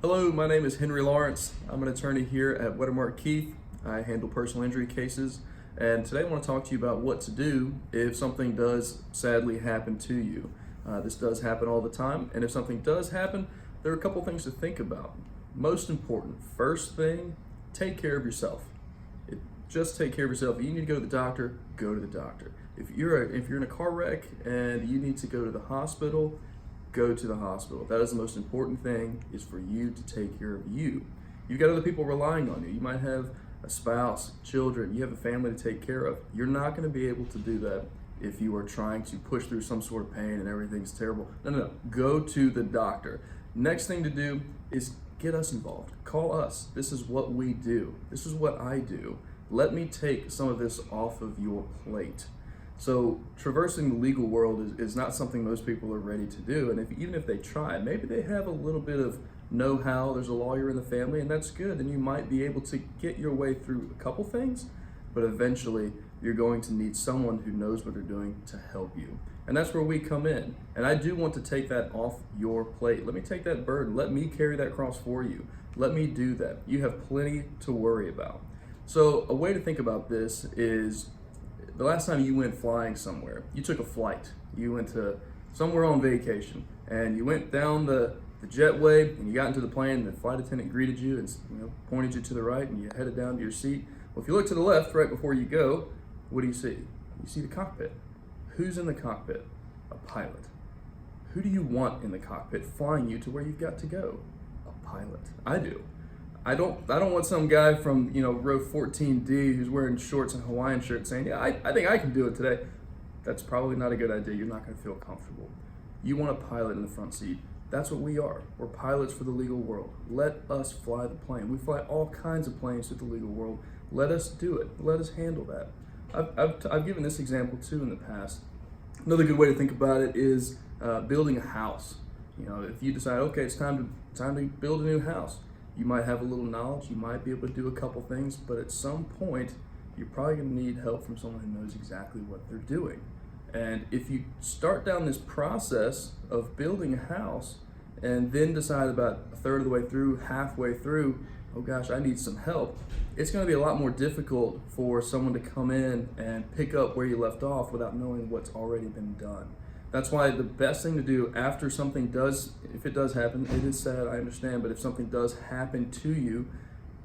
Hello, my name is Henry Lawrence. I'm an attorney here at Wettermark Keith. I handle personal injury cases, and today I want to talk to you about what to do if something does sadly happen to you. This does happen all the time, and if something does happen, there are a couple things to think about. Most important, first thing, take care of yourself. Just take care of yourself. If you need to go to the doctor, go to the doctor. If you're in a car wreck and you need to go to the hospital, go to the hospital. That is the most important thing, is for you to take care of you. You've got other people relying on you. You might have a spouse, children, you have a family to take care of. You're not going to be able to do that if you are trying to push through some sort of pain and everything's terrible. No. Go to the doctor. Next thing to do is get us involved. Call us. This is what we do. This is what I do. Let me take some of this off of your plate. So traversing the legal world is not something most people are ready to do. And even if they try, maybe they have a little bit of know-how, there's a lawyer in the family, and that's good. And you might be able to get your way through a couple things, but eventually you're going to need someone who knows what they're doing to help you. And that's where we come in. And I do want to take that off your plate. Let me take that burden. Let me carry that cross for you. Let me do that. You have plenty to worry about. So a way to think about this is, the last time you went flying somewhere, you took a flight, you went to somewhere on vacation, and you went down the jetway, and you got into the plane, and the flight attendant greeted you and pointed you to the right, and you headed down to your seat. Well, if you look to the left right before you go, what do you see? You see the cockpit. Who's in the cockpit? A pilot. Who do you want in the cockpit flying you to where you've got to go? A pilot. I do. I don't want some guy from row 14D who's wearing shorts and Hawaiian shirt saying, yeah, I think I can do it today. That's probably not a good idea. You're not going to feel comfortable. You want a pilot in the front seat. That's what we are. We're pilots for the legal world. Let us fly the plane. We fly all kinds of planes through the legal world. Let us do it. Let us handle that. I've given this example too in the past. Another good way to think about it is building a house. If you decide, okay, it's time to build a new house. You might have a little knowledge, you might be able to do a couple things, but at some point, you're probably going to need help from someone who knows exactly what they're doing. And if you start down this process of building a house and then decide about a third of the way through, halfway through, oh gosh, I need some help, it's going to be a lot more difficult for someone to come in and pick up where you left off without knowing what's already been done. That's why the best thing to do after something does, if it does happen, it is sad, I understand, but if something does happen to you,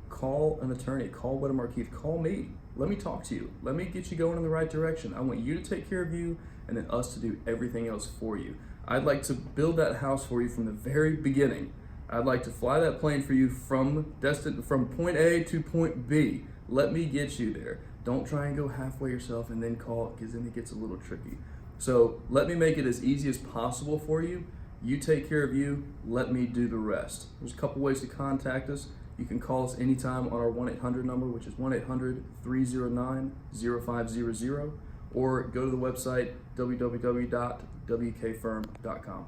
call an attorney, call Wettermark Keith, call me. Let me talk to you. Let me get you going in the right direction. I want you to take care of you and then us to do everything else for you. I'd like to build that house for you from the very beginning. I'd like to fly that plane for you from point A to point B. Let me get you there. Don't try and go halfway yourself and then call, because then it gets a little tricky. So let me make it as easy as possible for you. You take care of you, let me do the rest. There's a couple ways to contact us. You can call us anytime on our 1-800 number, which is 1-800-309-0500, or go to the website www.wkfirm.com.